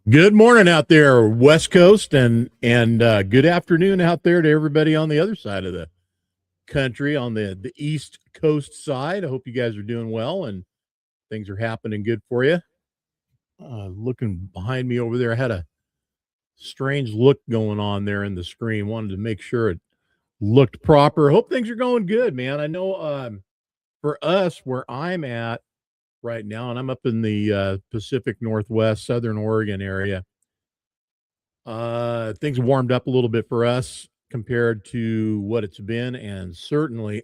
Good morning out there, West Coast, and good afternoon out there to everybody on the other side of the country, on the East Coast side. I hope you guys are doing well and things are happening good for you. Looking behind me over there, I had a strange look going on there in the screen. Wanted to make sure it looked proper. Hope things are going good, man. I know for us, where I'm at right now, and I'm up in the Pacific Northwest, Southern Oregon area. Things warmed up a little bit for us compared to what it's been, and certainly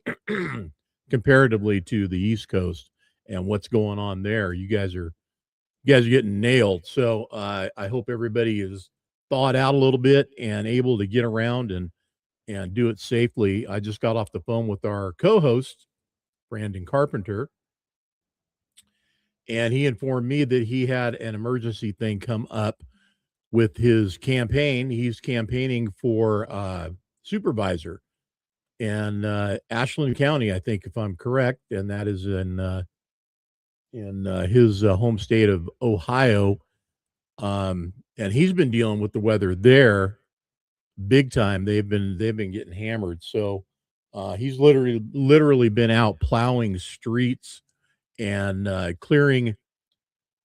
comparatively to the East Coast and what's going on there. You guys are getting nailed. So I hope everybody is thawed out a little bit and able to get around and do it safely. I just got off the phone with our co-host, Brandon Carpenter, and he informed me that he had an emergency thing come up with his campaign. He's campaigning for supervisor in Ashland County, I think, if I'm correct, and that is in his home state of Ohio. And he's been dealing with the weather there big time. They've been getting hammered. So he's literally been out plowing streets and clearing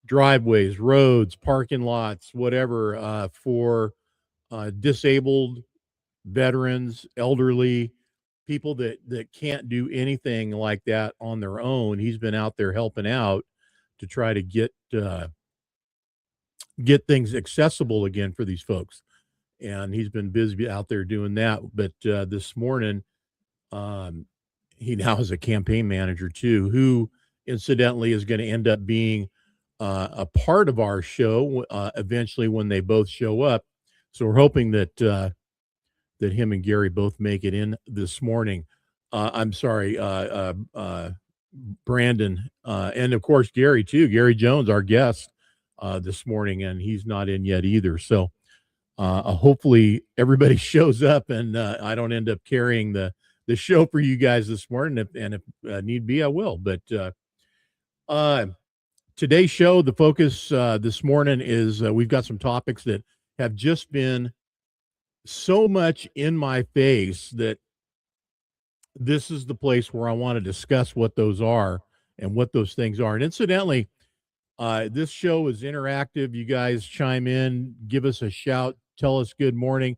driveways, roads, parking lots, whatever, for disabled veterans, elderly people that can't do anything like that on their own. He's been out there helping out to try to get things accessible again for these folks, and he's been busy out there doing that. But this morning, um, he now has a campaign manager too, who incidentally is going to end up being a part of our show eventually when they both show up. So we're hoping that him and Gary both make it in this morning. I'm sorry, Brandon, and of course Gary too. Gary Jones, our guest this morning, and he's not in yet either. So hopefully everybody shows up, and I don't end up carrying the show for you guys this morning. If need be, I will. But uh, today's show, the focus this morning is we've got some topics that have just been so much in my face that this is the place where I want to discuss what those are and what those things are. And incidentally, this show is interactive. You guys chime in, give us a shout, tell us good morning,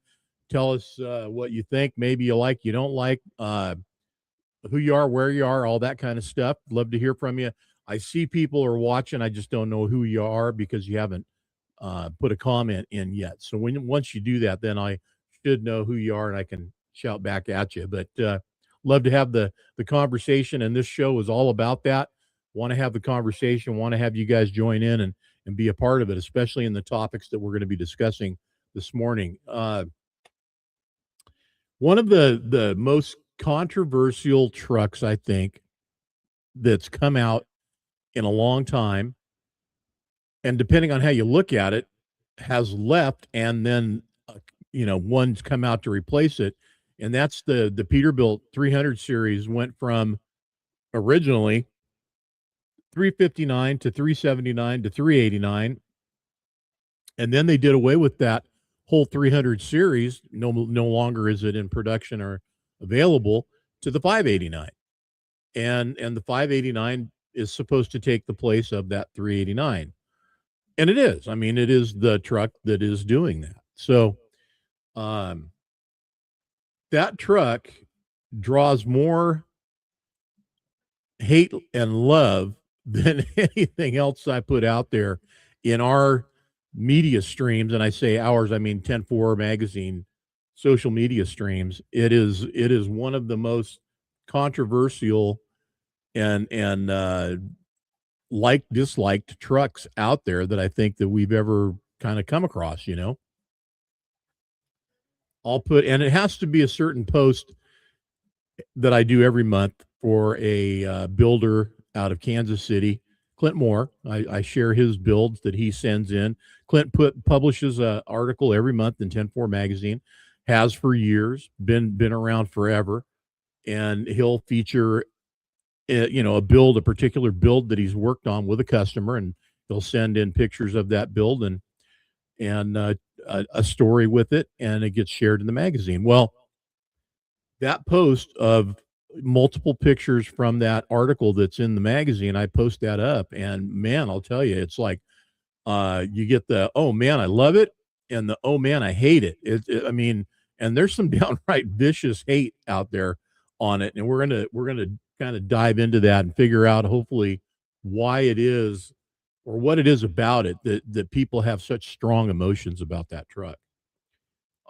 tell us what you think, maybe you like, you don't like, who you are, where you are, all that kind of stuff. Love to hear from you. I see people are watching. I just don't know who you are because you haven't put a comment in yet. So once you do that, then I should know who you are and I can shout back at you. But love to have the conversation, and this show is all about that. Want to have the conversation. Want to have you guys join in and be a part of it, especially in the topics that we're going to be discussing this morning. One of the most controversial trucks, I think, that's come out in a long time, and depending on how you look at it, has left, and then one's come out to replace it, and that's the Peterbilt 300 series. Went from originally 359 to 379 to 389, and then they did away with that whole 300 series. No longer is it in production or available, to the 589, and the 589 is supposed to take the place of that 389. And it is. I mean, it is the truck that is doing that. So, that truck draws more hate and love than anything else I put out there in our media streams. And I say ours, I mean 10-4 magazine social media streams. It is one of the most controversial and like disliked trucks out there that I think that we've ever kind of come across. And it has to be a certain post that I do every month for a builder out of Kansas City, Clint Moore. I share his builds that he sends in. Clint publishes an article every month in 10-4 magazine, has for years, been around forever, and he'll feature a particular build that he's worked on with a customer, and he'll send in pictures of that build. And and a story with it, and it gets shared in the magazine. Well, that post of multiple pictures from that article that's in the magazine, I post that up, and man, I'll tell you, it's like you get the, "Oh, man, I love it," and the, "Oh, man, I hate it." I mean, and there's some downright vicious hate out there on it, and we're gonna kinda dive into that and figure out, hopefully, why it is or what it is about it that people have such strong emotions about that truck.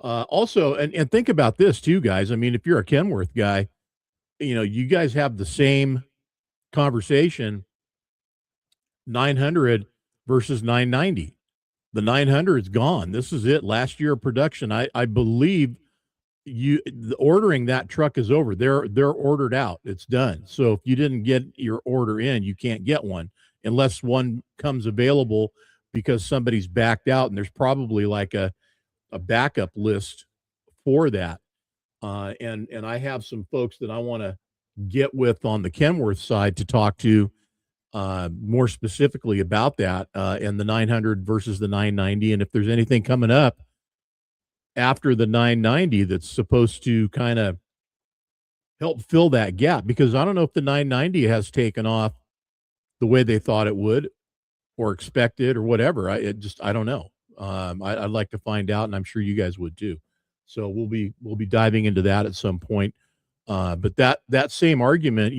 Also, and think about this too, guys. I mean, if you're a Kenworth guy, you guys have the same conversation, 900 versus 990. The 900's gone. This is it. Last year of production. I believe ordering that truck is over. They're ordered out. It's done. So if you didn't get your order in, you can't get one unless one comes available because somebody's backed out, and there's probably like a backup list for that. And I have some folks that I want to get with on the Kenworth side to talk to more specifically about that and the 900 versus the 990. And if there's anything coming up after the 990 that's supposed to kind of help fill that gap, because I don't know if the 990 has taken off the way they thought it would or expected or whatever. I don't know. I'd like to find out, and I'm sure you guys would too. So we'll be diving into that at some point. But that same argument,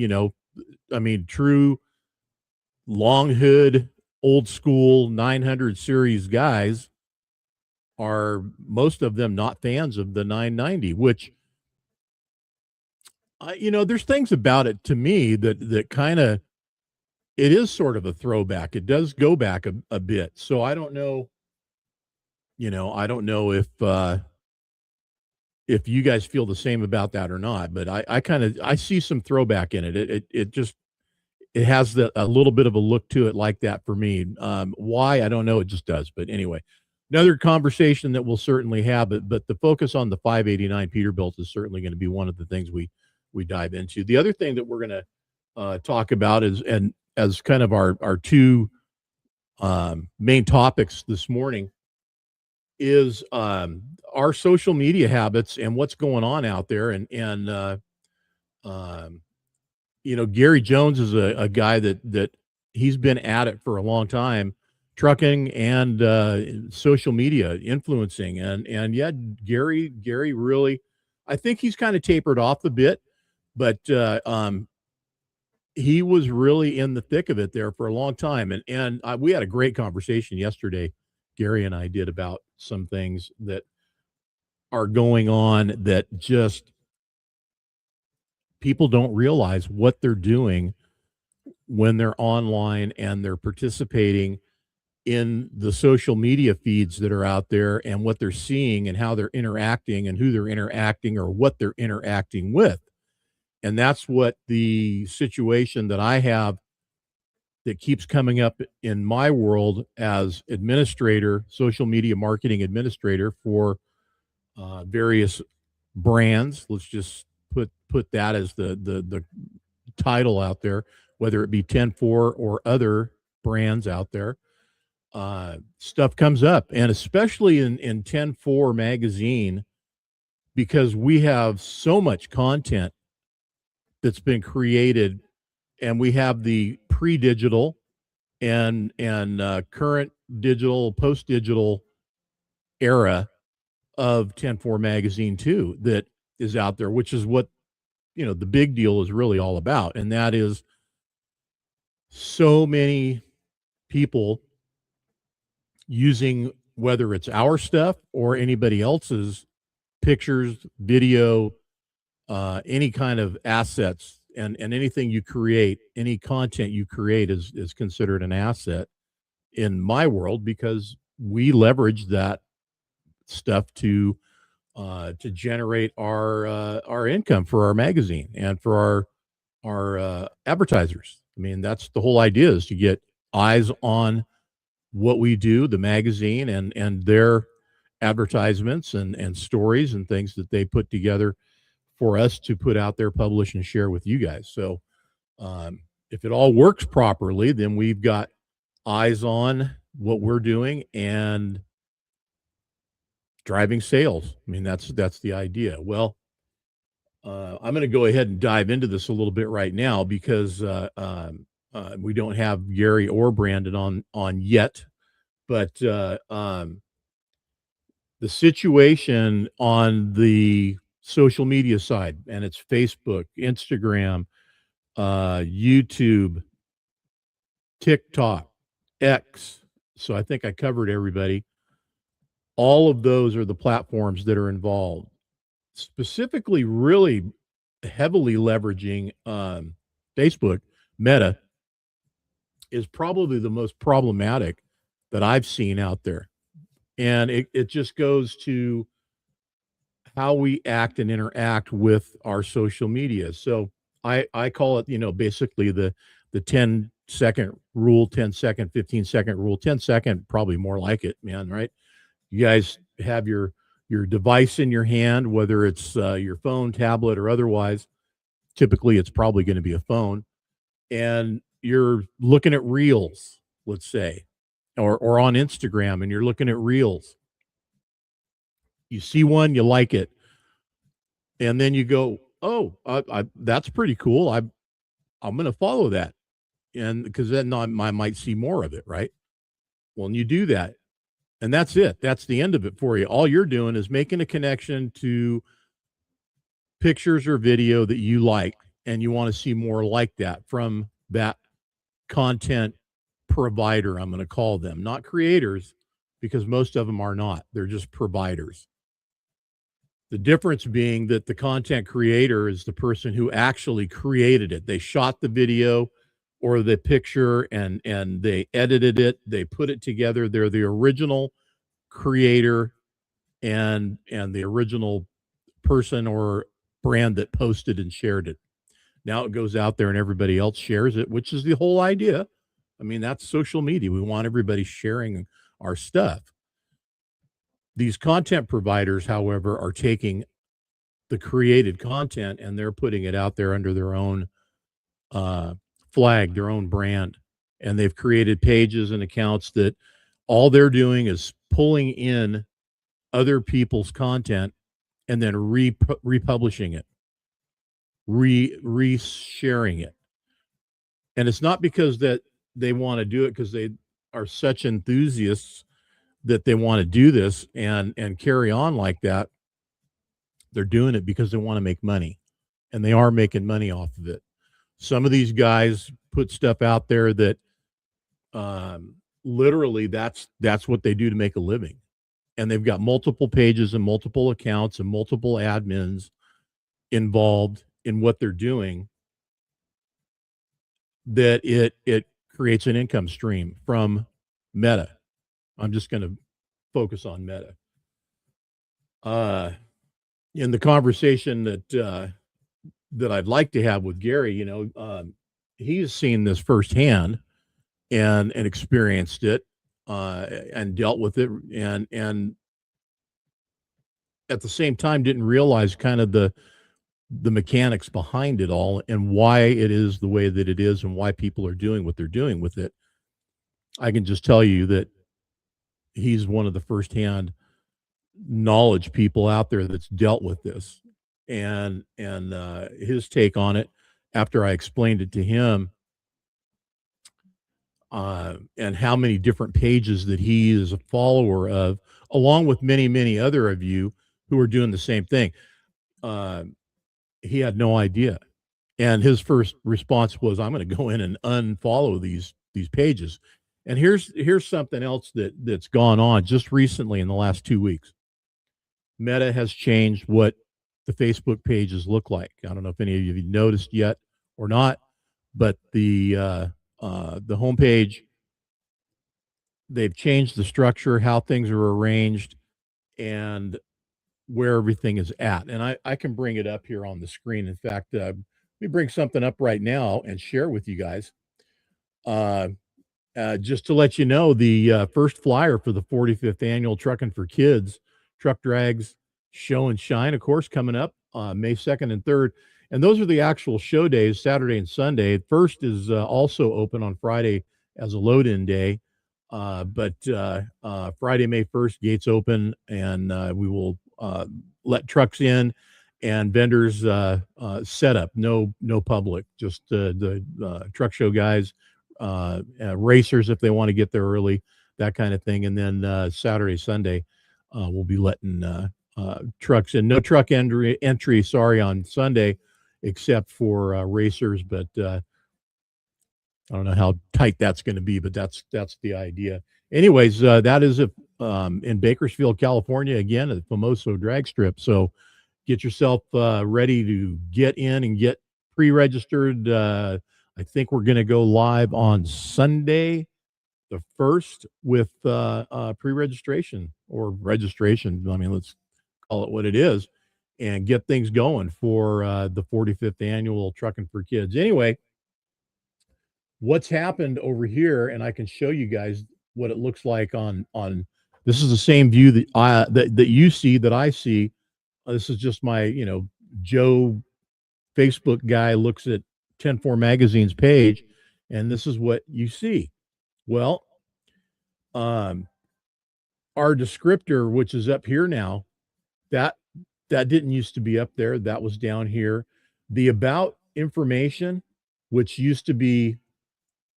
I mean, true long hood, old school 900 series guys are most of them not fans of the 990, which there's things about it to me that kind of it is sort of a throwback. It does go back a bit. So I don't know, I don't know if you guys feel the same about that or not, but I kind of I see some throwback in it. It just it has a little bit of a look to it like that for me. Why I don't know. It just does. But anyway, another conversation that we'll certainly have. But the focus on the 589 Peterbilt is certainly going to be one of the things we dive into. The other thing that we're going to talk about is, and as kind of our two main topics this morning, is our social media habits and what's going on out there. And um, Gary Jones is a guy that he's been at it for a long time, trucking and social media influencing, and yeah, Gary really, I think he's kind of tapered off a bit, but he was really in the thick of it there for a long time, and we had a great conversation yesterday. Gary and I did about some things that are going on that just people don't realize what they're doing when they're online and they're participating in the social media feeds that are out there and what they're seeing and how they're interacting and who they're interacting or what they're interacting with. And that's what the situation that I have that keeps coming up in my world as administrator, social media marketing administrator for various brands. Let's just put that as the title out there, whether it be 10-4 or other brands out there. Stuff comes up, and especially in 10-4 magazine, because we have so much content that's been created, and we have the pre-digital and current digital, post-digital era of 10-4 magazine too that is out there, which is what the big deal is really all about. And that is so many people using, whether it's our stuff or anybody else's pictures, video, any kind of assets, and anything you create, any content you create is considered an asset in my world, because we leverage that stuff to generate our income for our magazine and for our advertisers. I mean, that's the whole idea, is to get eyes on what we do, the magazine, and their advertisements and stories and things that they put together for us to put out there, publish, and share with you guys. So if it all works properly, then we've got eyes on what we're doing, and driving sales. I mean, that's the idea. Well, I'm going to go ahead and dive into this a little bit right now because we don't have Gary or Brandon on yet, but the situation on the social media side, and it's Facebook, Instagram, YouTube, TikTok, X. So I think I covered everybody. All of those are the platforms that are involved. Specifically, really heavily leveraging Facebook, Meta is probably the most problematic that I've seen out there. And it just goes to how we act and interact with our social media. So I call it, basically the 10-second rule, 10-second, 15-second rule, 10-second, probably more like it, man, right? You guys have your device in your hand, whether it's your phone, tablet, or otherwise. Typically, it's probably going to be a phone, and you're looking at reels, let's say, or on Instagram, and you're looking at reels. You see one, you like it, and then you go, "Oh, that's pretty cool. I'm going to follow that," and because then I might see more of it, right? Well, and you do that, and that's it. That's the end of it for you. All you're doing is making a connection to pictures or video that you like, and you want to see more like that from that content provider. I'm going to call them, not creators, because most of them are not. They're just providers. The difference being that the content creator is the person who actually created it. They shot the video or the picture and they edited it, they put it together. They're the original creator and the original person or brand that posted and shared it. Now it goes out there and everybody else shares it, which is the whole idea. I mean, that's social media. We want everybody sharing our stuff. These content providers, however, are taking the created content and they're putting it out there under their own flag, their own brand. And they've created pages and accounts that all they're doing is pulling in other people's content and then republishing it, re-sharing it. And it's not because that they want to do it because they are such enthusiasts that they want to do this and carry on like that. They're doing it because they want to make money, and they are making money off of it. Some of these guys put stuff out there that literally that's what they do to make a living. And they've got multiple pages and multiple accounts and multiple admins involved in what they're doing, that it creates an income stream from Meta. I'm just going to focus on Meta. In the conversation that I'd like to have with Gary, he's seen this firsthand and experienced it and dealt with it, and at the same time didn't realize kind of the mechanics behind it all and why it is the way that it is and why people are doing what they're doing with it. I can just tell you that he's one of the firsthand knowledge people out there that's dealt with this, and his take on it after I explained it to him, and how many different pages that he is a follower of, along with many other of you who are doing the same thing. He had no idea, and his first response was, "I'm going to go in and unfollow these pages." And here's something else that's gone on just recently in the last 2 weeks. Meta has changed what the Facebook pages look like. I don't know if any of you have noticed yet or not, but the homepage, they've changed the structure, how things are arranged, and where everything is at. And I can bring it up here on the screen. In fact, let me bring something up right now and share with you guys. Just to let you know, the first flyer for the 45th annual Trucking for Kids Truck Drags Show and Shine, of course, coming up May 2nd and 3rd. And those are the actual show days, Saturday and Sunday. First is also open on Friday as a load-in day. But Friday, May 1st, gates open, and we will let trucks in and vendors set up. No public, just the truck show guys, racers if they want to get there early, that kind of thing. And then Saturday, Sunday, we'll be letting trucks in. No truck entry, sorry, on Sunday, except for racers. But I don't know how tight that's going to be, but that's the idea. Anyways, that is in Bakersfield, California, again, at the Famoso Drag Strip. So get yourself ready to get in and get pre-registered. I think we're going to go live on Sunday, the 1st, with pre-registration or registration. I mean, let's call it what it is, and get things going for the 45th annual Trucking for Kids. Anyway, what's happened over here, and I can show you guys what it looks like on this is the same view that you see, that I see. This is just my, Joe Facebook guy looks at 10-4 Magazine's page, and this is what you see. Well, our descriptor, which is up here now, that didn't used to be up there. That was down here. The about information, which used to be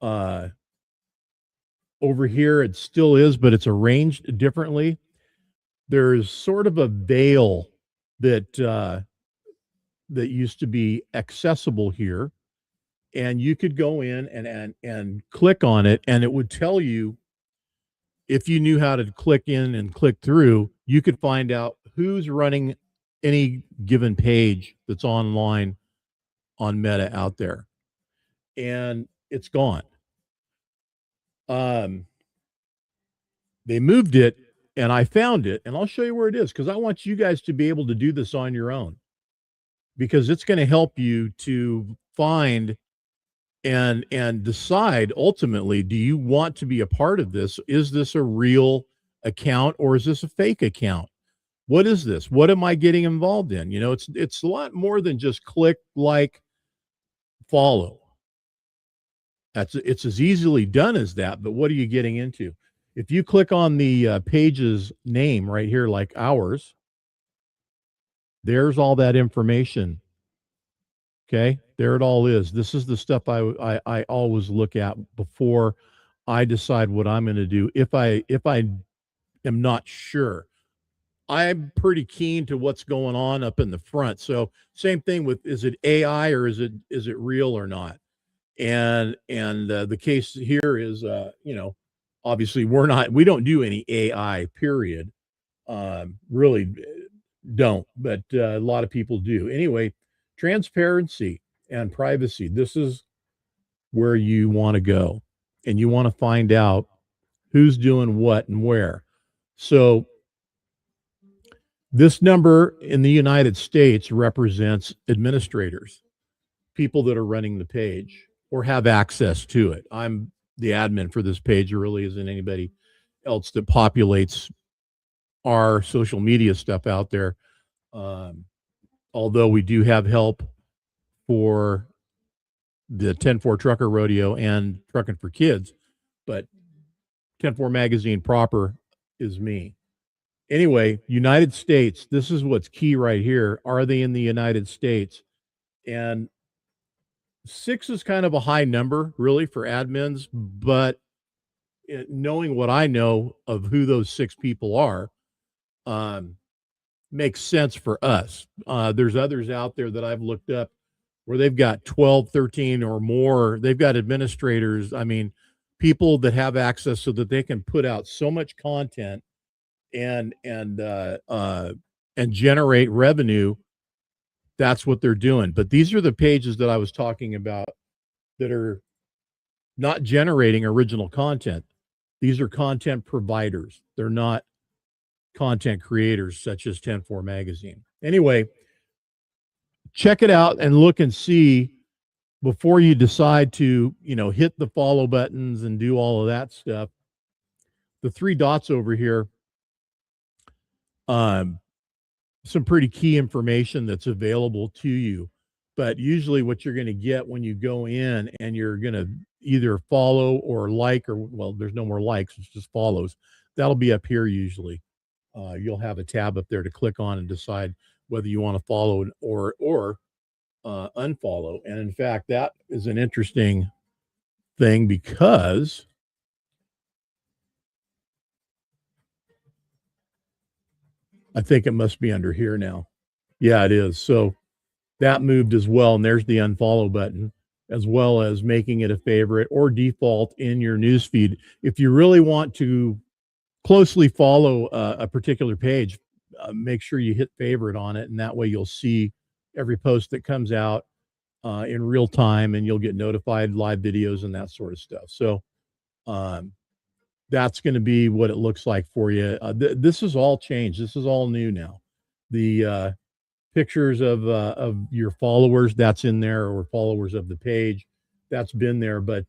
over here, it still is, but it's arranged differently. There's sort of a veil that that used to be accessible here, and you could go in and click on it, and it would tell you, if you knew how to click in and click through, you could find out who's running any given page that's online on Meta out there. And it's gone. They moved it, and I found it, and I'll show you where it is, because I want you guys to be able to do this on your own, because it's going to help you to find and decide ultimately, do you want to be a part of this? Is this a real account, or is this a fake account? What is this? What am I getting involved in? It's a lot more than just click, like, follow. It's as easily done as that, but what are you getting into? If you click on the page's name right here, like ours, there's all that information. Okay, there it all is. This is the stuff I always look at before I decide what I'm going to do. If I am not sure, I'm pretty keen to what's going on up in the front. So same thing with, is it AI or is it real or not? And the case here is, obviously we don't do any AI, period. Really don't, but a lot of people do. Anyway, transparency and privacy. This is where you want to go, and you want to find out who's doing what and where. So this number in the United States represents administrators, people that are running the page or have access to it. I'm the admin for this page. There really isn't anybody else that populates our social media stuff out there. Although we do have help for the 10-4 Trucker Rodeo and Trucking for Kids, but 10-4 Magazine proper is me. Anyway, United States, this is what's key right here. Are they in the United States? And 6 is kind of a high number, really, for admins, but knowing what I know of who those 6 people are, makes sense for us. There's others out there that I've looked up where they've got 12, 13 or more. They've got administrators. I mean, people that have access so that they can put out so much content and generate revenue. That's what they're doing. But these are the pages that I was talking about that are not generating original content. These are content providers. They're not content creators such as 10-4 Magazine. Anyway, check it out and look and see before you decide to, hit the follow buttons and do all of that stuff. The 3 dots over here, some pretty key information that's available to you. But usually what you're going to get when you go in and you're going to either follow or like, or well, there's no more likes, it's just follows. That'll be up here usually. You'll have a tab up there to click on and decide whether you want to follow or unfollow. And in fact, that is an interesting thing because I think it must be under here now. Yeah, it is. So that moved as well. And there's the unfollow button, as well as making it a favorite or default in your newsfeed. If you really want to closely follow a particular page, make sure you hit favorite on it. And that way you'll see every post that comes out in real time, and you'll get notified live videos and that sort of stuff. So um, that's going to be what it looks like for you. This is all changed. This is all new now. The pictures of your followers, that's in there, or followers of the page, that's been there. But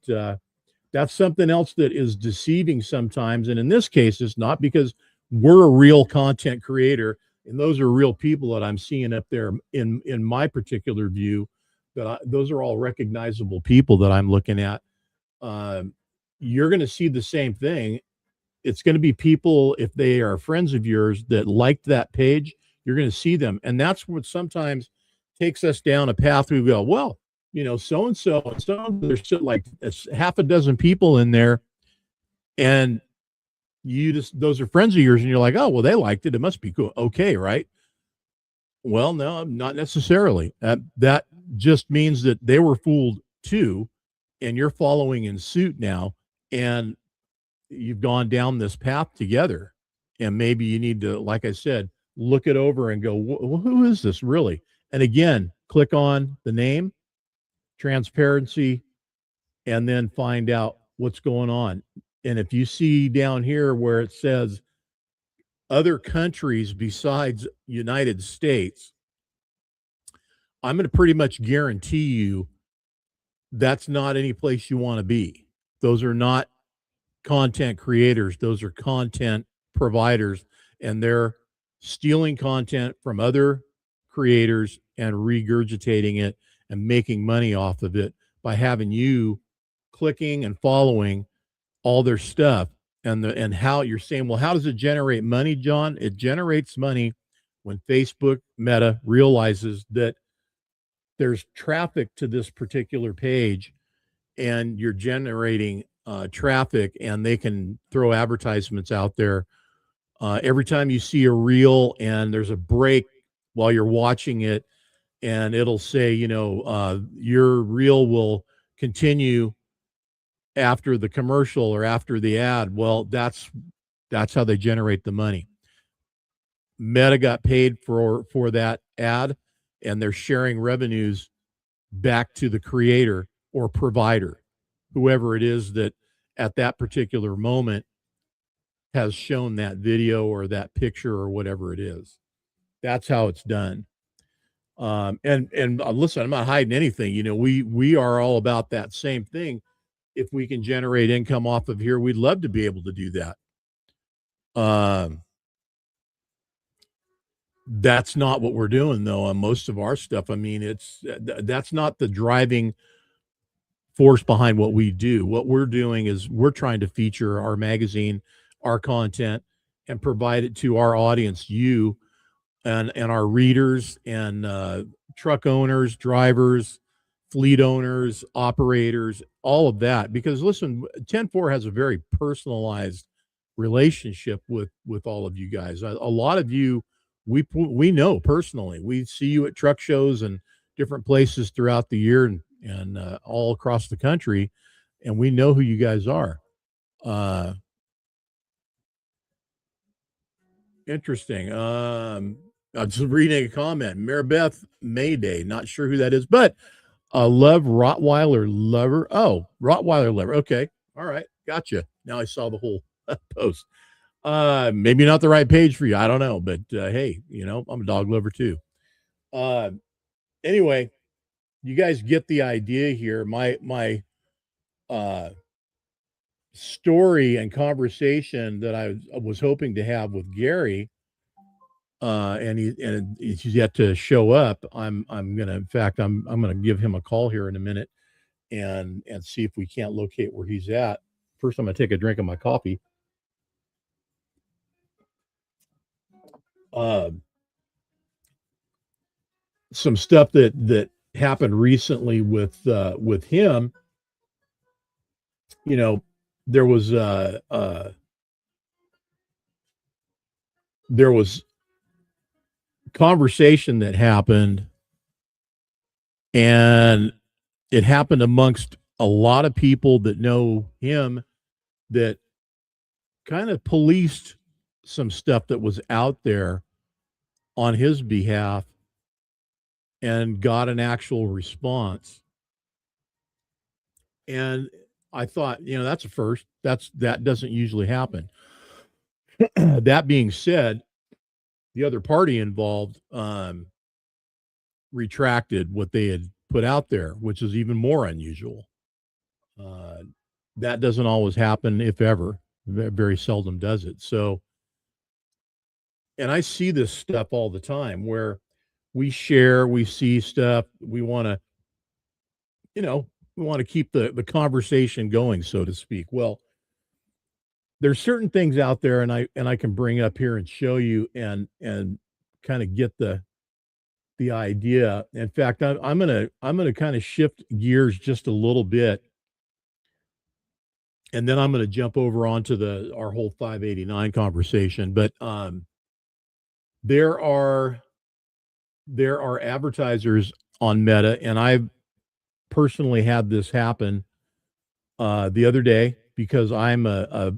that's something else that is deceiving sometimes. And in this case, it's not, because we're a real content creator, and those are real people that I'm seeing up there in my particular view. Those are all recognizable people that I'm looking at. You're going to see the same thing. It's going to be people, if they are friends of yours that liked that page, you're going to see them. And that's what sometimes takes us down a path. We go, well, so and so and so, there's like half a dozen people in there, and those are friends of yours, and you're like, oh, well, they liked it, it must be cool. Okay, right? Well, no, not necessarily. That just means that they were fooled too, and you're following in suit now, and you've gone down this path together. And maybe you need to, like I said, look it over and go, well, who is this really? And again, click on the name, transparency, and then find out what's going on. And if you see down here where it says other countries besides United States, I'm going to pretty much guarantee you that's not any place you want to be. Those are not content creators. Those are content providers, and they're stealing content from other creators and regurgitating it and making money off of it by having you clicking and following all their stuff. And how you're saying, well, how does it generate money, John? It generates money when Facebook Meta realizes that there's traffic to this particular page, and you're generating traffic, and they can throw advertisements out there. Every time you see a reel and there's a break while you're watching it, and it'll say, your reel will continue after the commercial or after the ad. Well, that's how they generate the money. Meta got paid for that ad, and they're sharing revenues back to the creator or provider, whoever it is that at that particular moment has shown that video or that picture or whatever it is. That's how it's done. And listen, I'm not hiding anything. We are all about that same thing. If we can generate income off of here, we'd love to be able to do that. That's not what we're doing, though, on most of our stuff. I mean, that's not the driving force behind what we do. What we're doing is we're trying to feature our magazine, our content, and provide it to our audience, you and our readers and truck owners, drivers, fleet owners, operators, all of that. Because listen, 10-4 has a very personalized relationship with all of you guys. A lot of you we know personally. We see you at truck shows and different places throughout the year, and all across the country, and we know who you guys are. Interesting. I'm just reading a comment. Maribeth Mayday, not sure who that is, but love Rottweiler lover. Oh, Rottweiler lover. Okay. All right. Gotcha. Now I saw the whole post. Maybe not the right page for you. I don't know, but hey, I'm a dog lover too. Anyway, you guys get the idea here. My story and conversation that I was hoping to have with Gary, and he's yet to show up. I'm gonna give him a call here in a minute and see if we can't locate where he's at. First, I'm going to take a drink of my coffee. Uh, some stuff that happened recently with him. You know, there was there was conversation that happened, and it happened amongst a lot of people that know him that kind of policed some stuff that was out there on his behalf and got an actual response. And I thought, that's a first. That doesn't usually happen. That being said, the other party involved retracted what they had put out there, which is even more unusual. Uh, that doesn't always happen, if ever. Very seldom does it. So, and I see this stuff all the time where we share, we see stuff, we want to, we want to keep the conversation going, so to speak. Well, there's certain things out there, and I can bring up here and show you and kind of get the idea. In fact, I'm gonna kind of shift gears just a little bit, and then I'm gonna jump over onto our whole 589 conversation. But there are advertisers on Meta, and I've personally had this happen the other day because I'm a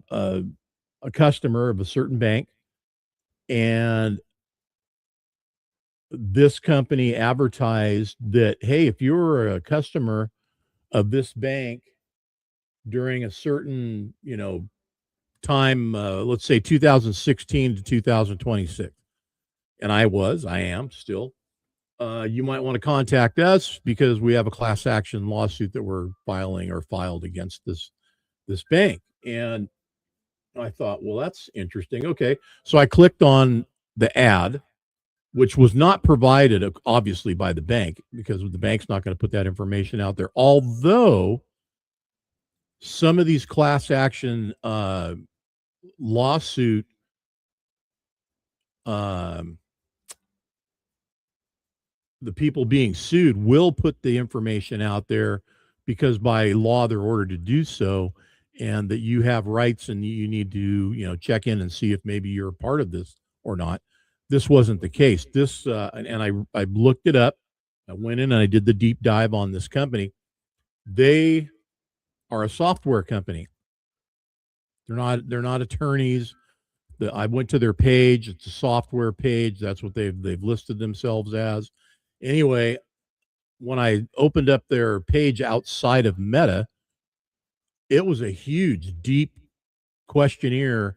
customer of a certain bank, and this company advertised that, hey, if you're a customer of this bank during a certain, time, let's say 2016 to 2026, and I am still, you might want to contact us because we have a class action lawsuit that we're filing or filed against this bank. And I thought, well, that's interesting. Okay. So I clicked on the ad, which was not provided, obviously, by the bank, because the bank's not going to put that information out there. Although some of these class action lawsuit um, the people being sued will put the information out there because by law they're ordered to do so, and that you have rights and you need to check in and see if maybe you're a part of this or not. This wasn't the case. This and I looked it up. I went in and I did the deep dive on this company. They are a software company. They're not attorneys. I went to their page. It's a software page. That's what they've listed themselves as. Anyway, when I opened up their page outside of Meta, it was a huge, deep questionnaire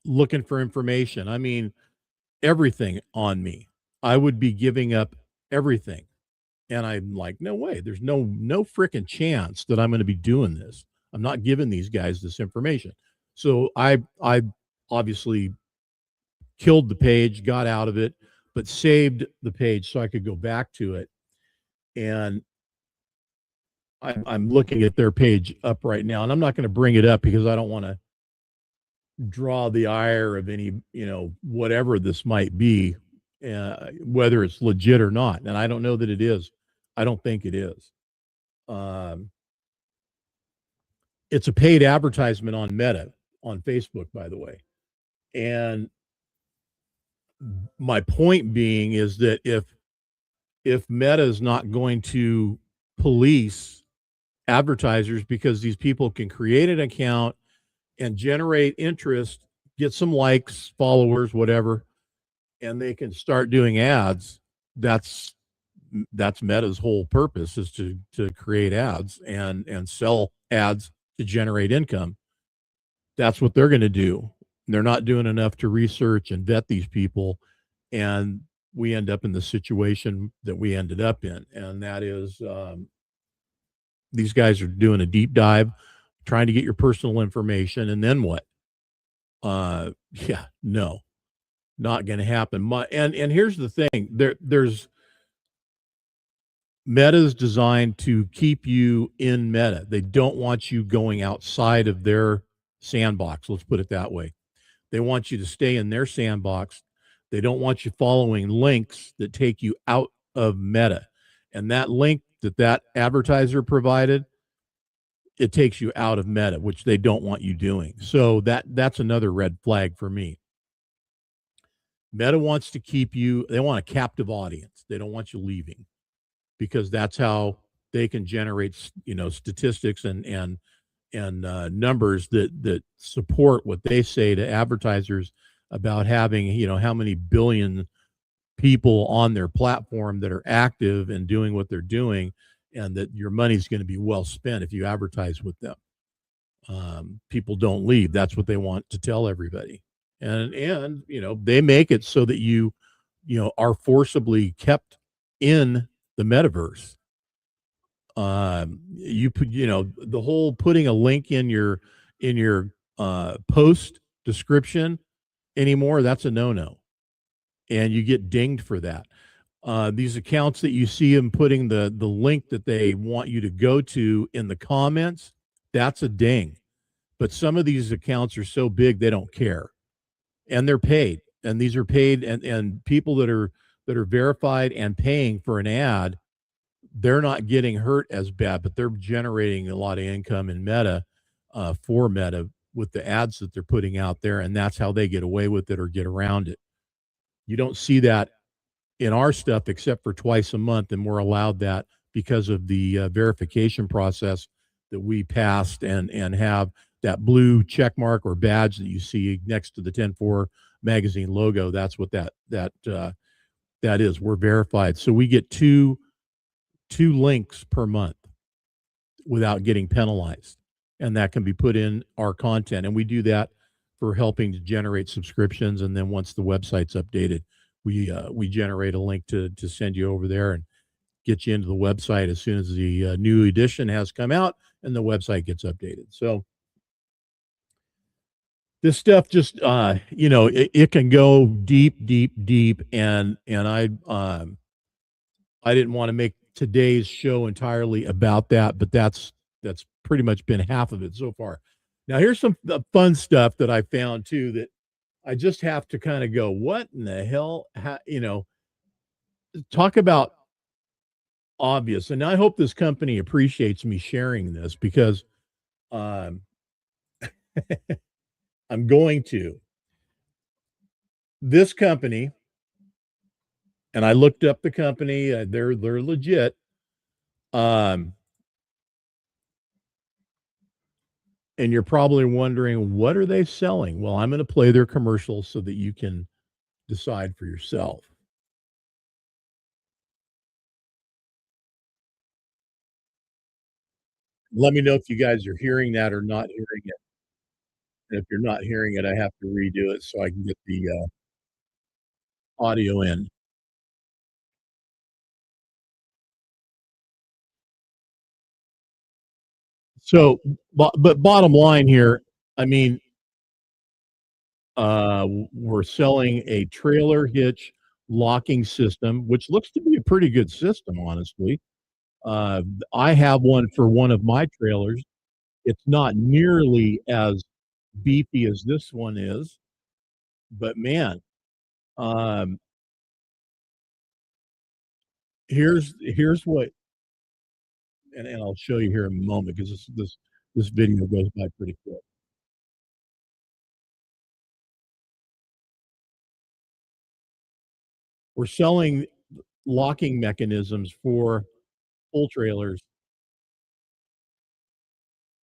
looking for information. I mean, everything on me. I would be giving up everything. And I'm like, no way. There's no freaking chance that I'm going to be doing this. I'm not giving these guys this information. So I obviously killed the page, got out of it, but saved the page so I could go back to it. And I'm looking at their page up right now, and I'm not going to bring it up because I don't want to draw the ire of any, whatever this might be, whether it's legit or not. And I don't know that it is. I don't think it is. It's a paid advertisement on Meta, on Facebook, by the way. And my point being is that if Meta is not going to police advertisers because these people can create an account and generate interest, get some likes, followers, whatever, and they can start doing ads, that's Meta's whole purpose, is to create ads and sell ads to generate income. That's what they're going to do. They're not doing enough to research and vet these people, and we end up in the situation that we ended up in, and that is these guys are doing a deep dive, trying to get your personal information, and then what? Yeah, no, not going to happen. And here's the thing: there's Meta is designed to keep you in Meta. They don't want you going outside of their sandbox. Let's put it that way. They want you to stay in their sandbox. They don't want you following links that take you out of Meta. And that link that that advertiser provided, it takes you out of Meta, which they don't want you doing. So that's another red flag for me. Meta wants to keep you, they want a captive audience. They don't want you leaving because that's how they can generate, statistics and numbers that support what they say to advertisers about having, how many billion people on their platform that are active and doing what they're doing, and that your money's going to be well spent if you advertise with them. People don't leave. That's what they want to tell everybody. And they make it so that you are forcibly kept in the metaverse. You put, the whole putting a link in your post description anymore, that's a no-no. And you get dinged for that. These accounts that you see them putting the link that they want you to go to in the comments, that's a ding. But some of these accounts are so big they don't care. And they're paid. And these are paid, and people that are verified and paying for an ad, they're not getting hurt as bad, but they're generating a lot of income in Meta, for Meta, with the ads that they're putting out there, and that's how they get away with it or get around it. You don't see that in our stuff except for twice a month, and we're allowed that because of the verification process that we passed and have that blue check mark or badge that you see next to the 10-4 magazine logo. That's what that is. We're verified, so we get two links per month without getting penalized, and that can be put in our content, and we do that for helping to generate subscriptions. And then once the website's updated, we generate a link to send you over there and get you into the website as soon as the new edition has come out and the website gets updated. So this stuff just it can go deep, and I didn't want to make today's show entirely about that, but that's pretty much been half of it so far. Now here's some fun stuff that I found too that I just have to kind of go, what in the hell? Talk about obvious. And I hope this company appreciates me sharing this because um, I'm going to. This company, and I looked up the company, they're legit. And you're probably wondering, what are they selling? Well, I'm going to play their commercials so that you can decide for yourself. Let me know if you guys are hearing that or not hearing it. And if you're not hearing it, I have to redo it so I can get the audio in. So, but bottom line here, I mean, we're selling a trailer hitch locking system, which looks to be a pretty good system, honestly. I have one for one of my trailers. It's not nearly as beefy as this one is, but man, um, here's what, and I'll show you here in a moment because this video goes by pretty quick. We're selling locking mechanisms for full trailers,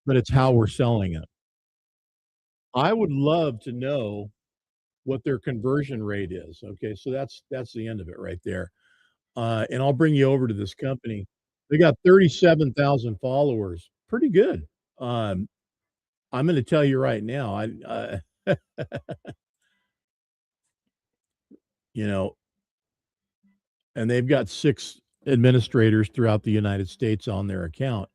but it's how we're selling it. I would love to know what their conversion rate is. Okay, so that's the end of it right there. And I'll bring you over to this company. They got 37,000 followers. Pretty good. Um, I'm going to tell you right now. You know, and they've got 6 administrators throughout the United States on their account.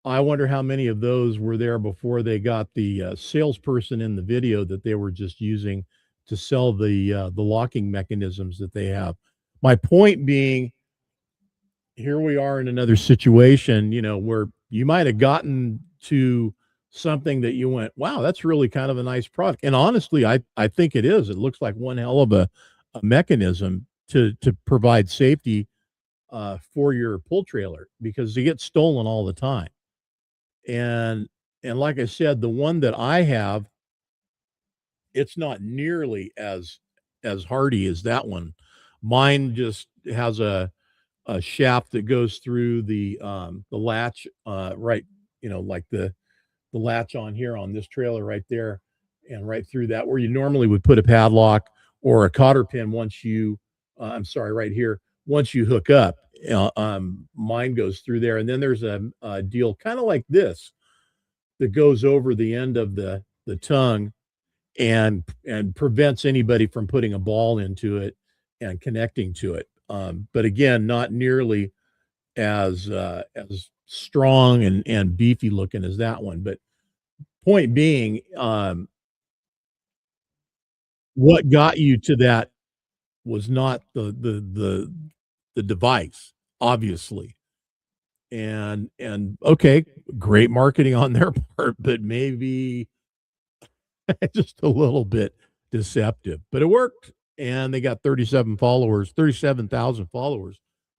I wonder how many of those were there before they got the salesperson in the video that they were just using to sell the locking mechanisms that they have. My point being, here we are in another situation, where you might have gotten to something that you went, wow, that's really kind of a nice product. And honestly, I think it is. It looks like one hell of a mechanism to provide safety for your pull trailer because they get stolen all the time. And and like I said, the one that I have, it's not nearly as hardy as that one. Mine just has a shaft that goes through the latch, right, like the latch on here on this trailer right there, and right through that where you normally would put a padlock or a cotter pin once you, I'm sorry, right here, once you hook up. Mine goes through there, and then there's a deal kind of like this that goes over the end of the tongue and prevents anybody from putting a ball into it and connecting to it. But again, not nearly as strong and beefy looking as that one. But point being, what got you to that was not the device, obviously. And okay, great marketing on their part, but maybe just a little bit deceptive. But it worked, and they got 37,000 followers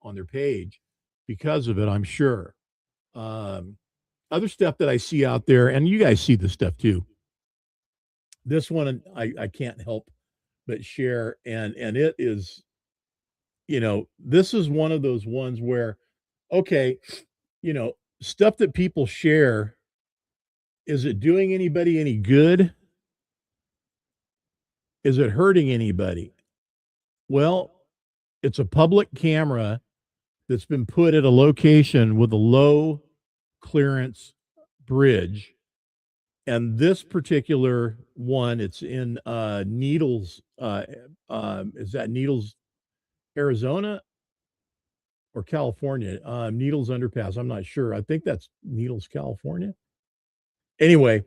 on their page because of it, I'm sure. Um, Other stuff that I see out there, and you guys see this stuff too. This one I can't help but share, and it is, this is one of those ones where, okay, stuff that people share, is it doing anybody any good? Is it hurting anybody? Well, it's a public camera that's been put at a location with a low clearance bridge. And this particular one, it's in Needles. Is that Needles, Arizona or California? Needles Underpass. I'm not sure. I think that's Needles, California. Anyway,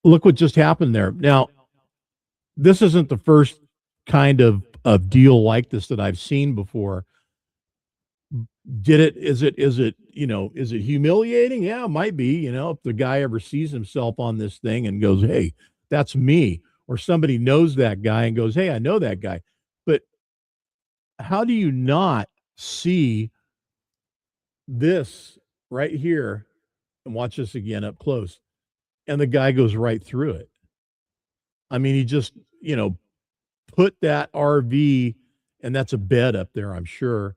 look what just happened there. Now, this isn't the first kind of deal like this that I've seen before. Did it is it humiliating? Yeah, it might be, if the guy ever sees himself on this thing and goes, "Hey, that's me," or somebody knows that guy and goes, "Hey, I know that guy." But how do you not see this right here, and watch this again up close, and the guy goes right through it? I mean, he just, put that RV, and that's a bed up there, I'm sure,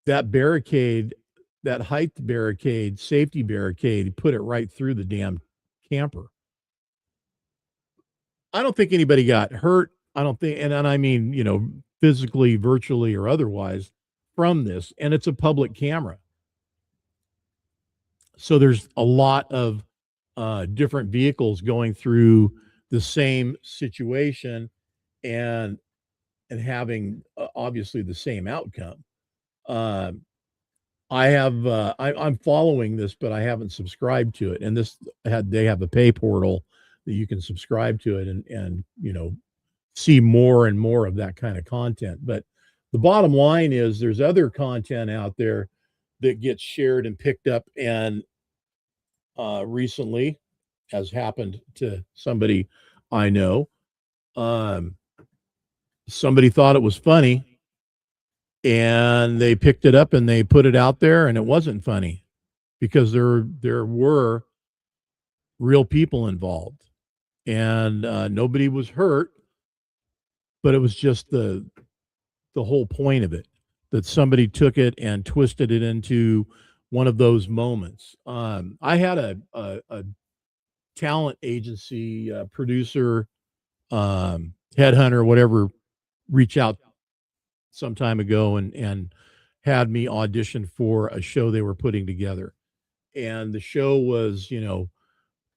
that barricade, that height barricade, safety barricade, he put it right through the damn camper. I don't think anybody got hurt. I don't think, and I mean, physically, virtually, or otherwise from this. And it's a public camera. So there's a lot of different vehicles going through the same situation and having obviously the same outcome. Uh, I'm following this, but I haven't subscribed to it. And they have a pay portal that you can subscribe to it and see more and more of that kind of content. But the bottom line is there's other content out there that gets shared and picked up, and recently, has happened to somebody I know. Um, Somebody thought it was funny, and they picked it up and they put it out there, and it wasn't funny because there were real people involved, and nobody was hurt, but it was just the whole point of it, that somebody took it and twisted it into one of those moments. I had a talent agency producer, headhunter, whatever, reach out some time ago and had me audition for a show they were putting together. And the show was,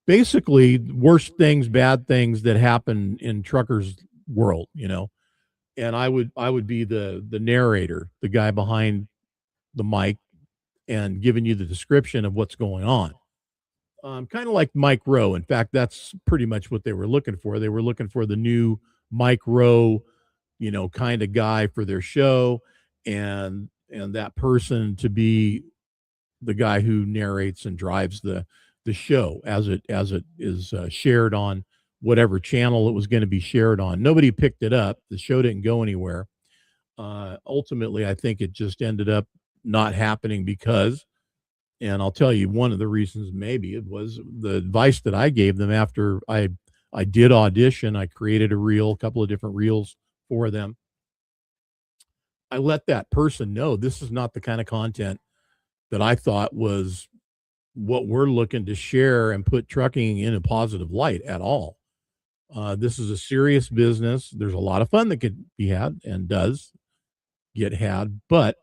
basically worst things, bad things that happen in truckers world, and I would be the narrator, the guy behind the mic and giving you the description of what's going on. Kind of like Mike Rowe. In fact, that's pretty much what they were looking for. They were looking for the new Mike Rowe, kind of guy for their show. and that person to be the guy who narrates and drives the show as it is shared on whatever channel it was going to be shared on. Nobody picked it up. The show didn't go anywhere. Ultimately, I think it just ended up not happening because, and I'll tell you one of the reasons maybe it was the advice that I gave them after I did audition. I created a reel, a couple of different reels for them. I let that person know this is not the kind of content that I thought was what we're looking to share and put trucking in a positive light at all. This is a serious business. There's a lot of fun that could be had and does get had, but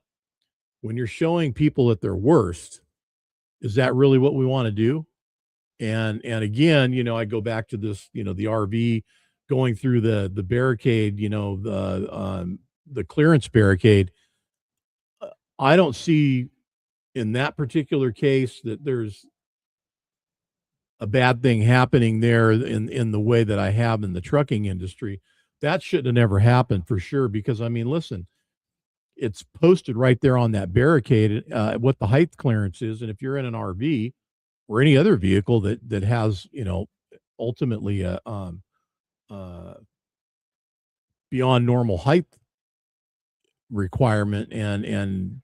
when you're showing people at their worst, is that really what we want to do? And again, I go back to this, the RV going through the barricade, the clearance barricade. I don't see in that particular case that there's a bad thing happening there in the way that I have in the trucking industry. That should have never happened for sure. Because I mean, listen, it's posted right there on that barricade what the height clearance is, and if you're in an RV or any other vehicle that has ultimately a uh, beyond normal height requirement, and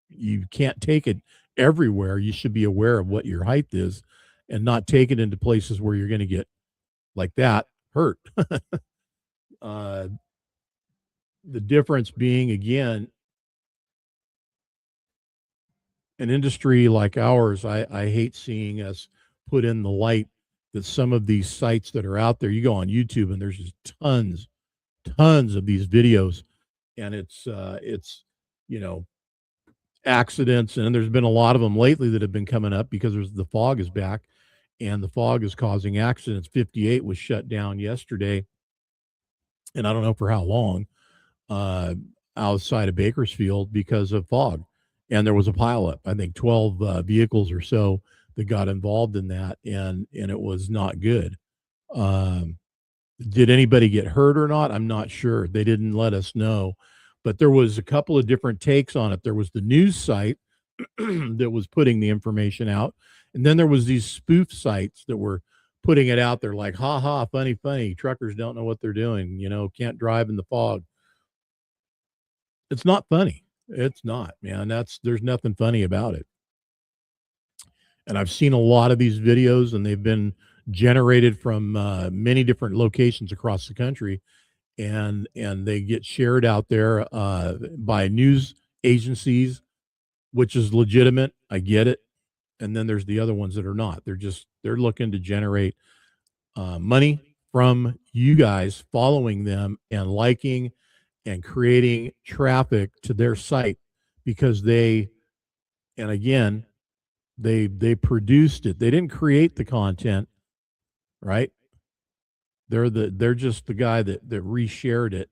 you can't take it everywhere, you should be aware of what your height is and not take it into places where you're going to get like that hurt. uh, the difference being, again, an industry like ours, I hate seeing us put in the light that some of these sites that are out there, you go on YouTube and there's just tons of these videos, and it's you know accidents, and there's been a lot of them lately that have been coming up because the fog is back, and the fog is causing accidents. 58 was shut down yesterday, and I don't know for how long, uh, outside of Bakersfield because of fog. And there was a pileup. I think 12 vehicles or so that got involved in that, and it was not good. Um, did anybody get hurt or not? I'm not sure. They didn't let us know, but there was a couple of different takes on it. There was the news site that was putting the information out, and then there was these spoof sites that were putting it out there like, "Ha ha, funny, funny. Truckers don't know what they're doing. Can't drive in the fog." It's not funny. It's not, man. There's nothing funny about it. And I've seen a lot of these videos, and they've been generated from many different locations across the country, and they get shared out there by news agencies, which is legitimate. I get it. And then there's the other ones that are not. They're looking to generate money from you guys following them and liking and creating traffic to their site because and again, they produced it. They didn't create the content, right? They're just the guy that reshared it,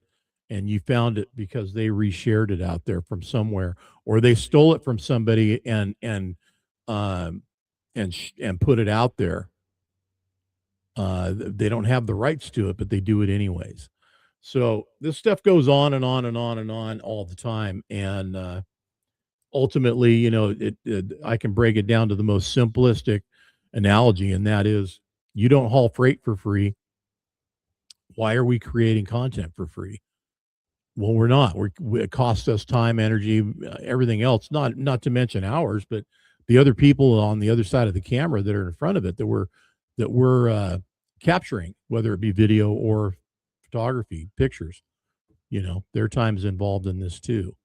and you found it because they reshared it out there from somewhere, or they stole it from somebody um and put it out there. They don't have the rights to it, but they do it anyways. So this stuff goes on and on and on and on all the time, and ultimately, I can break it down to the most simplistic analogy, and that is, you don't haul freight for free. Why are we creating content for free? Well, we're not. It costs us time, energy, everything else. Not to mention hours, but the other people on the other side of the camera that are in front of it that we're capturing, whether it be video or photography, pictures. Their time's involved in this too.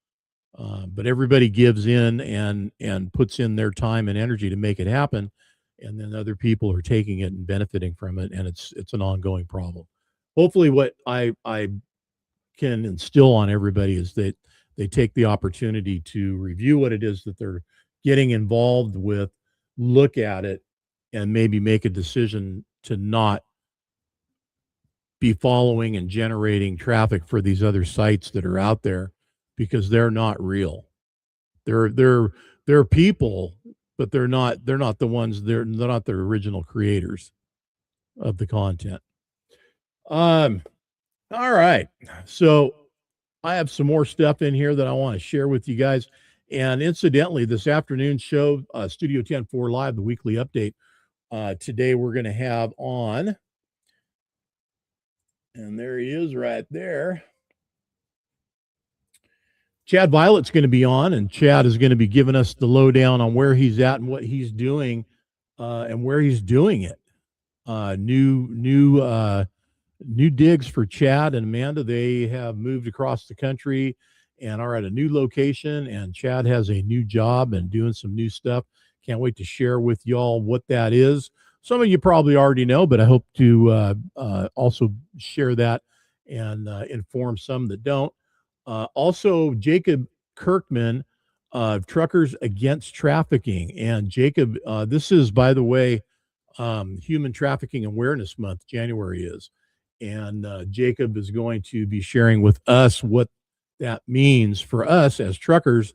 But everybody gives in and puts in their time and energy to make it happen, and then other people are taking it and benefiting from it, and it's an ongoing problem. Hopefully, what I can instill on everybody is that they take the opportunity to review what it is that they're getting involved with, look at it, and maybe make a decision to not be following and generating traffic for these other sites that are out there, because they're not real. They're people, but they're not the ones, they're not the original creators of the content. Um all right. So I have some more stuff in here that I want to share with you guys. And incidentally, this afternoon show, Studio 10-4 Live, the weekly update, today we're going to have on, and there he is right there. Chad Violet's going to be on, and Chad is going to be giving us the lowdown on where he's at and what he's doing, and where he's doing it. New digs for Chad and Amanda. They have moved across the country and are at a new location. And Chad has a new job and doing some new stuff. Can't wait to share with y'all what that is. Some of you probably already know, but I hope to also share that and inform some that don't. Also, Jacob Kirkman of Truckers Against Trafficking. And Jacob, this is, by the way, Human Trafficking Awareness Month. January is. And Jacob is going to be sharing with us what that means for us as truckers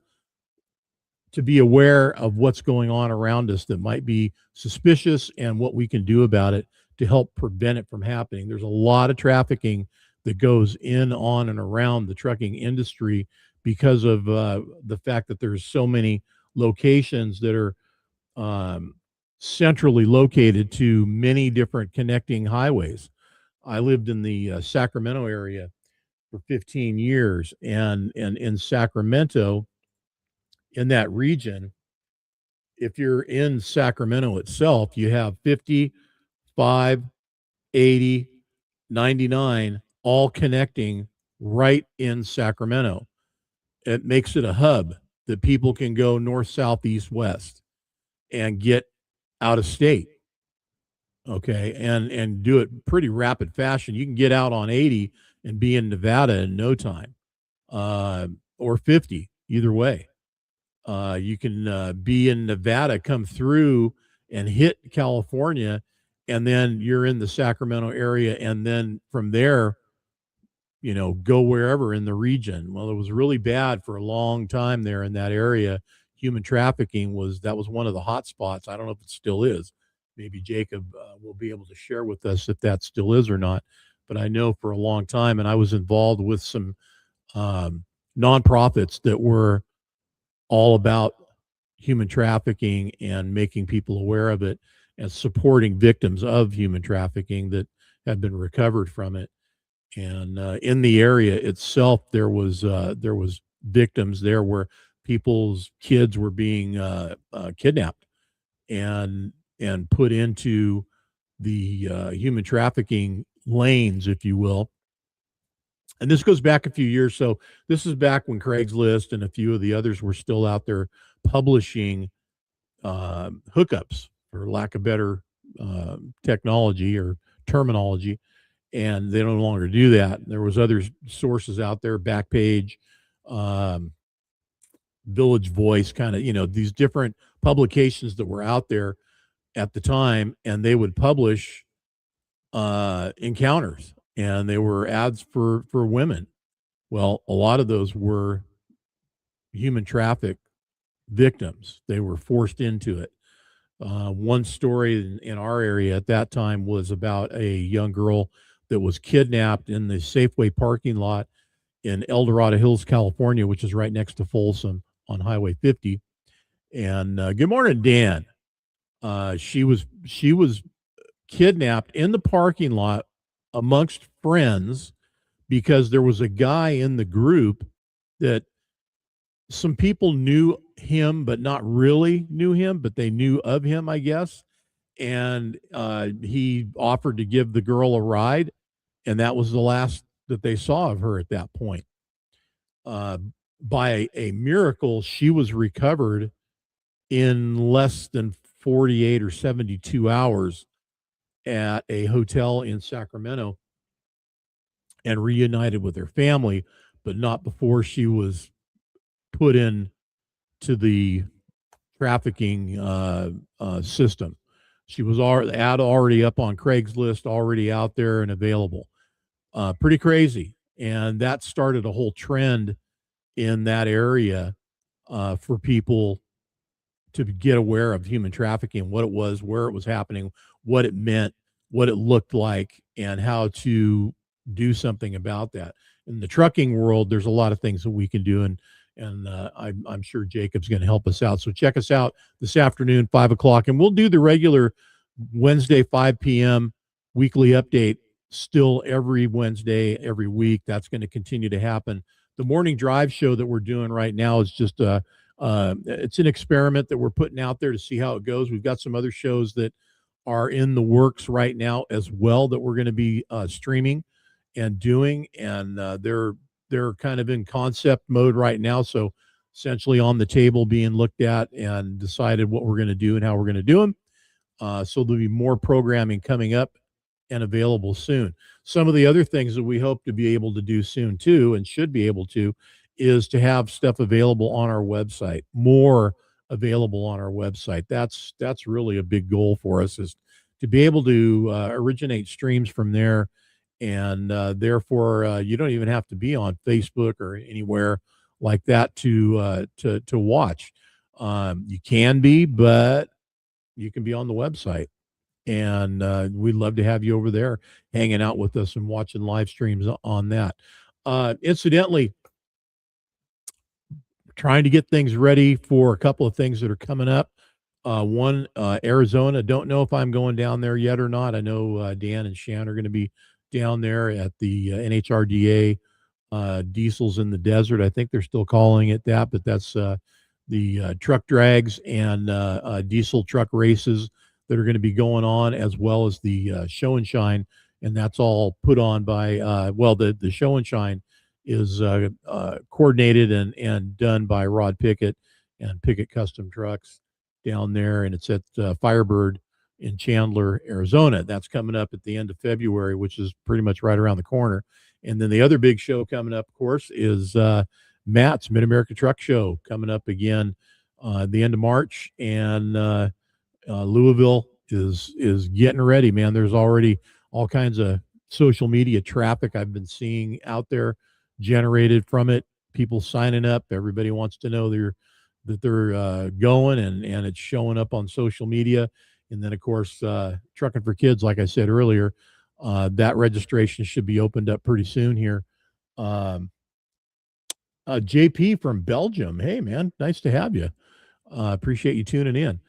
to be aware of what's going on around us that might be suspicious and what we can do about it to help prevent it from happening. There's a lot of trafficking that goes in, on, and around the trucking industry because of the fact that there's so many locations that are centrally located to many different connecting highways. I lived in the Sacramento area for 15 years, and in Sacramento, in that region, if you're in Sacramento itself, you have 50, 5, 80, 99 all connecting right in Sacramento. It makes it a hub that people can go north, south, east, west and get out of state. Okay, and do it pretty rapid fashion. You can get out on 80 and be in Nevada in no time, or 50, either way. You can be in Nevada, come through and hit California, and then you're in the Sacramento area, and then from there, go wherever in the region. Well, it was really bad for a long time there in that area. Human trafficking was one of the hot spots. I don't know if it still is. Maybe Jacob will be able to share with us if that still is or not. But I know for a long time, and I was involved with some nonprofits that were all about human trafficking and making people aware of it and supporting victims of human trafficking that have been recovered from it. And in the area itself, there was victims there where people's kids were being kidnapped and put into the human trafficking lanes, if you will. And this goes back a few years. So this is back when Craigslist and a few of the others were still out there publishing hookups, for lack of better technology or terminology. And they no longer do that. There was other sources out there, Backpage, Village Voice, kind of, these different publications that were out there at the time, and they would publish encounters, and they were ads for women. Well, a lot of those were human traffic victims. They were forced into it. One story in our area at that time was about a young girl that was kidnapped in the Safeway parking lot in El Dorado Hills, California, which is right next to Folsom on Highway 50. And good morning, Dan. She was kidnapped in the parking lot amongst friends because there was a guy in the group that some people knew him, but not really knew him, but they knew of him, I guess. And he offered to give the girl a ride, and that was the last that they saw of her at that point. By a miracle, she was recovered in less than 48 or 72 hours at a hotel in Sacramento and reunited with her family, but not before she was put in to the trafficking system. She was already up on Craigslist, already out there and available. Pretty crazy. And that started a whole trend in that area for people to get aware of human trafficking, what it was, where it was happening, what it meant, what it looked like, and how to do something about that. in the trucking world, there's a lot of things that we can do, and I'm sure Jacob's going to help us out. So check us out this afternoon, 5 o'clock, and we'll do the regular Wednesday 5 p.m. weekly update still every Wednesday, every week. That's going to continue to happen. The morning drive show that we're doing right now is just it's an experiment that we're putting out there to see how it goes. We've got some other shows that are in the works right now as well that we're going to be streaming and doing, and they're kind of in concept mode right now. So essentially on the table being looked at and decided what we're going to do and how we're going to do them. So there'll be more programming coming up and available soon. Some of the other things that we hope to be able to do soon too, and should be able to, is to have stuff available on our website, more available on our website. That's really a big goal for us, is to be able to originate streams from there, and therefore you don't even have to be on Facebook or anywhere like that to watch. You can be, but you can be on the website, and we'd love to have you over there hanging out with us and watching live streams on that. Incidentally, trying to get things ready for a couple of things that are coming up. One, Arizona. Don't know if I'm going down there yet or not. I know Dan and Shan are going to be down there at the NHRDA Diesels in the Desert. I think they're still calling it that, but that's the truck drags and diesel truck races that are going to be going on, as well as the show and shine. And that's all put on by, the show and shine is coordinated and done by Rod Pickett and Pickett Custom Trucks down there. And it's at Firebird in Chandler, Arizona. That's coming up at the end of February, which is pretty much right around the corner. And then the other big show coming up, of course, is Matt's Mid-America Truck Show coming up again the end of March. And Louisville is getting ready, man. There's already all kinds of social media traffic I've been seeing out there generated from it. People signing up. Everybody wants to know that they're going, and it's showing up on social media. And then, of course, Trucking for Kids, like I said earlier, that registration should be opened up pretty soon here. JP from Belgium. Hey, man, nice to have you. Appreciate you tuning in.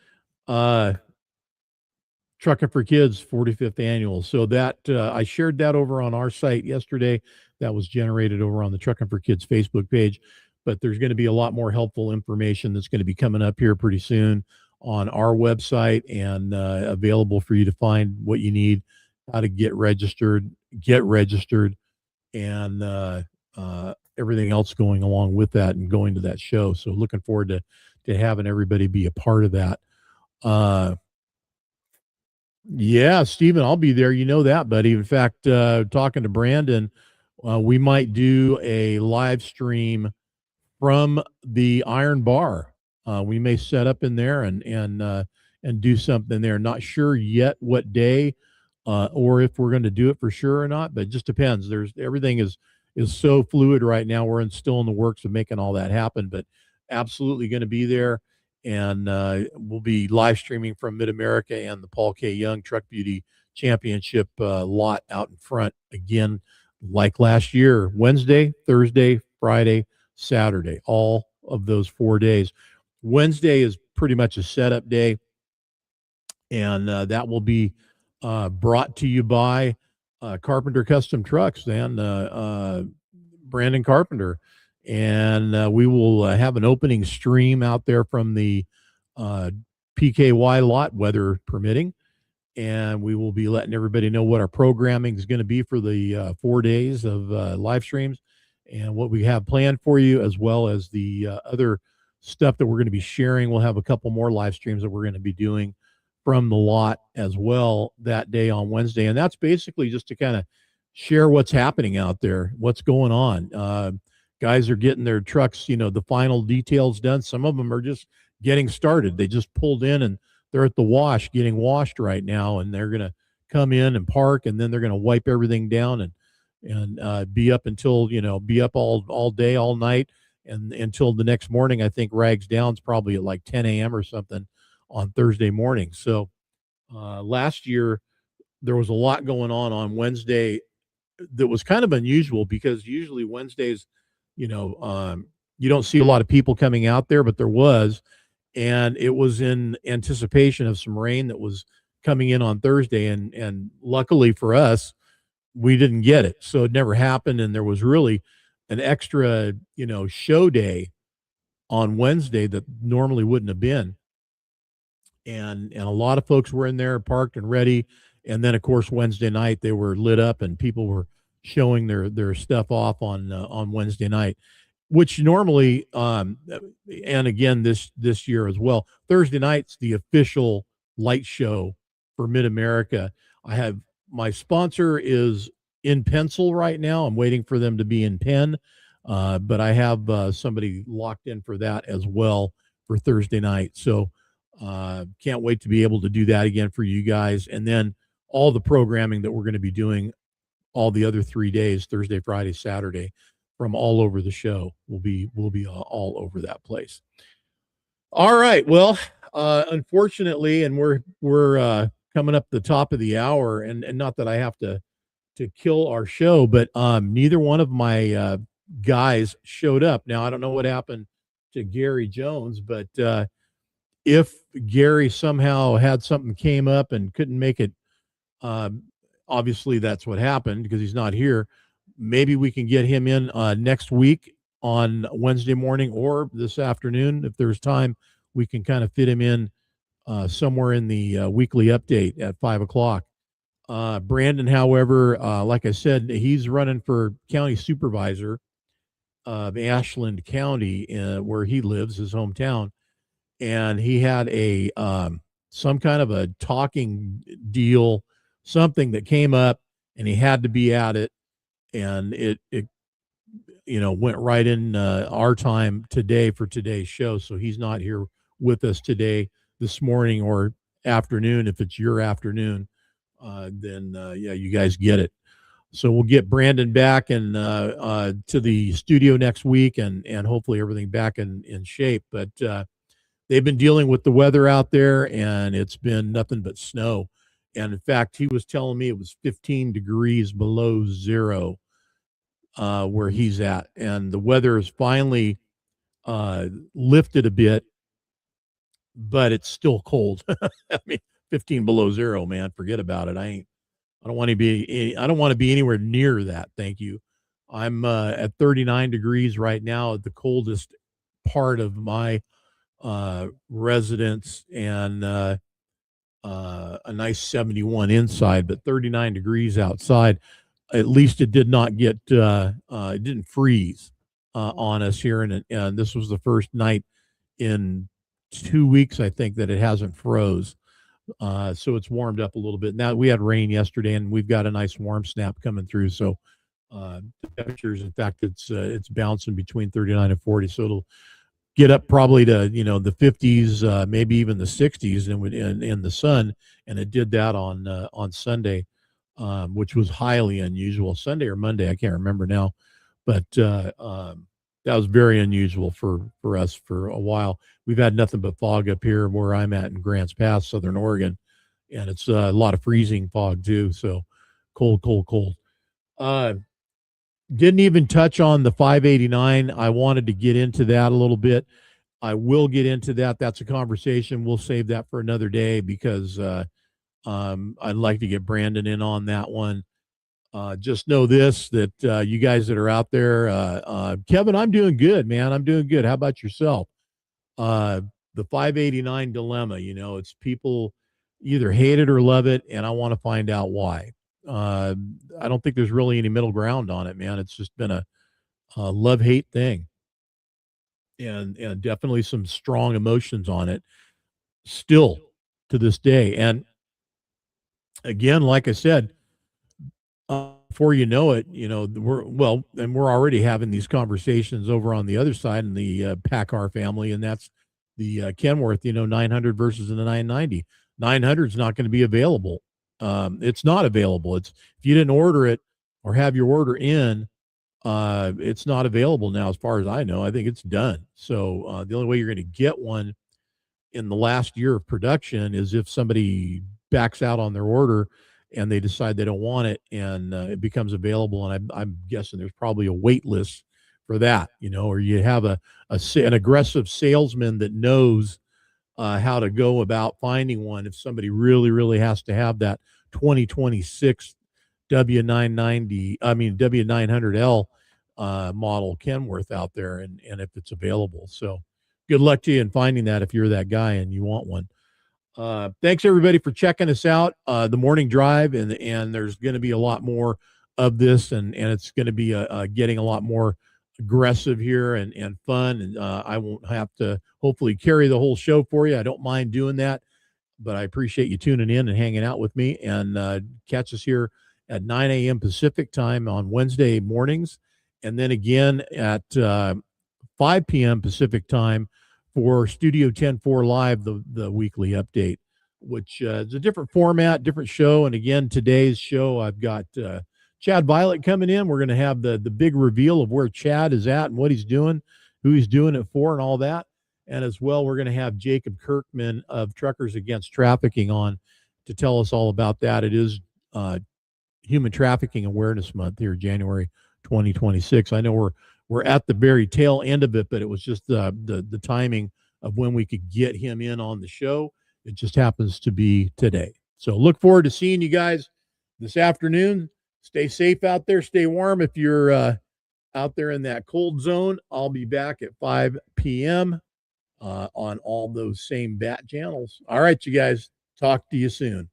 Trucking for Kids 45th annual. So that I shared that over on our site yesterday. That was generated over on the Trucking for Kids Facebook page. But there's going to be a lot more helpful information that's going to be coming up here pretty soon on our website, and available for you to find what you need, how to get registered, and everything else going along with that and going to that show. So looking forward to having everybody be a part of that. Yeah, Stephen, I'll be there. You know that, buddy. In fact, talking to Brandon, we might do a live stream from the Iron Bar. We may set up in there and do something there. Not sure yet what day, or if we're going to do it for sure or not, but it just depends. Everything is so fluid right now. We're still in the works of making all that happen, but absolutely going to be there. And we'll be live streaming from Mid-America and the Paul K. Young Truck Beauty Championship lot out in front again, like last year. Wednesday, Thursday, Friday, Saturday, all of those 4 days. Wednesday is pretty much a setup day, and that will be brought to you by Carpenter Custom Trucks and Brandon Carpenter. And we will have an opening stream out there from the PKY lot, weather permitting. And we will be letting everybody know what our programming is going to be for the 4 days of live streams and what we have planned for you, as well as the other stuff that we're going to be sharing. We'll have a couple more live streams that we're going to be doing from the lot as well that day on Wednesday. And that's basically just to kind of share what's happening out there, what's going on. Guys are getting their trucks, the final details done. Some of them are just getting started. They just pulled in and they're at the wash, getting washed right now, and they're going to come in and park, and then they're going to wipe everything down and be up until, be up all day, all night, and until the next morning. I think Rags Down's probably at like 10 a.m. or something on Thursday morning. So last year there was a lot going on Wednesday that was kind of unusual because usually Wednesdays, you don't see a lot of people coming out there, but there was, and it was in anticipation of some rain that was coming in on Thursday, and luckily for us, we didn't get it, so it never happened, and there was really an extra, show day on Wednesday that normally wouldn't have been, and a lot of folks were in there parked and ready. And then of course Wednesday night they were lit up and people were showing their stuff off on Wednesday night, which normally and again this year as well, Thursday night's the official light show for Mid America. I have my sponsor is in pencil right now. I'm waiting for them to be in pen, but I have somebody locked in for that as well for Thursday night. So can't wait to be able to do that again for you guys. And then all the programming that we're going to be doing all the other 3 days, Thursday, Friday, Saturday, from all over the show. We'll be all over that place. All right. Well, unfortunately, and we're coming up the top of the hour, and not that I have to kill our show, but neither one of my guys showed up. Now I don't know what happened to Gary Jones, but if Gary somehow had something came up and couldn't make it, obviously that's what happened because he's not here. Maybe we can get him in next week on Wednesday morning or this afternoon if there's time. We can kind of fit him in somewhere in the weekly update at 5 o'clock. Brandon, however, like I said, he's running for county supervisor of Ashland County, where he lives, his hometown. And he had a some kind of a talking deal, something that came up, and he had to be at it, and it went right in our time today for today's show. So he's not here with us today, this morning or afternoon. If it's your afternoon, then yeah, you guys get it. So we'll get Brandon back and to the studio next week, and hopefully everything back in shape. But they've been dealing with the weather out there, and it's been nothing but snow. And in fact, he was telling me it was 15 degrees below zero where he's at. And the weather has finally lifted a bit, but it's still cold. I mean, 15 below zero, man, forget about it. I don't want to be anywhere near that. Thank you. I'm at 39 degrees right now at the coldest part of my residence, and a nice 71 inside, but 39 degrees outside. At least it did not get it didn't freeze on us here, and this was the first night in 2 weeks, I think, that it hasn't froze. So it's warmed up a little bit. Now we had rain yesterday, and we've got a nice warm snap coming through. So the temperatures, in fact, it's bouncing between 39 and 40. So it'll get up probably to the 50s, maybe even the 60s, in the sun. And it did that on Sunday, which was highly unusual. Sunday or Monday, I can't remember now, but that was very unusual for us for a while. We've had nothing but fog up here where I'm at in Grants Pass, Southern Oregon, and it's a lot of freezing fog too. So cold, cold, cold. Didn't even touch on the 589. I wanted to get into that a little bit. I will get into that. That's a conversation. We'll save that for another day because I'd like to get Brandon in on that one. Just know this, that you guys that are out there, Kevin, I'm doing good, man. I'm doing good. How about yourself? The 589 dilemma, it's people either hate it or love it, and I want to find out why. I don't think there's really any middle ground on it, man. It's just been a love-hate thing, and definitely some strong emotions on it still to this day. And again, like I said, before you know it, we're already having these conversations over on the other side in the Packar family, and that's the Kenworth, 900 versus the 990. 900 is not going to be available. It's not available. If you didn't order it or have your order in, it's not available now, as far as I know. I think it's done. So the only way you're going to get one in the last year of production is if somebody backs out on their order and they decide they don't want it, and it becomes available. And I'm guessing there's probably a wait list for that, or you have an aggressive salesman that knows how to go about finding one if somebody really, really has to have that 2026 W900L model Kenworth out there, and if it's available. So good luck to you in finding that if you're that guy and you want one. Thanks everybody for checking us out. The morning drive, and there's going to be a lot more of this, and it's going to be getting a lot more aggressive here and fun. And I won't have to hopefully carry the whole show for you. I don't mind doing that, but I appreciate you tuning in and hanging out with me. And catch us here at 9 a.m. Pacific time on Wednesday mornings, and then again at 5 p.m. Pacific time for Studio 10-4 Live, the weekly update, which is a different format, different show. And again, today's show, I've got Chad Violet coming in. We're going to have the big reveal of where Chad is at and what he's doing, who he's doing it for, and all that. And as well, we're going to have Jacob Kirkman of Truckers Against Trafficking on to tell us all about that. It is Human Trafficking Awareness Month here, January 2026. I know we're at the very tail end of it, but it was just the timing of when we could get him in on the show. It just happens to be today. So look forward to seeing you guys this afternoon. Stay safe out there. Stay warm if you're out there in that cold zone. I'll be back at 5 p.m. On all those same bat channels. All right, you guys. Talk to you soon.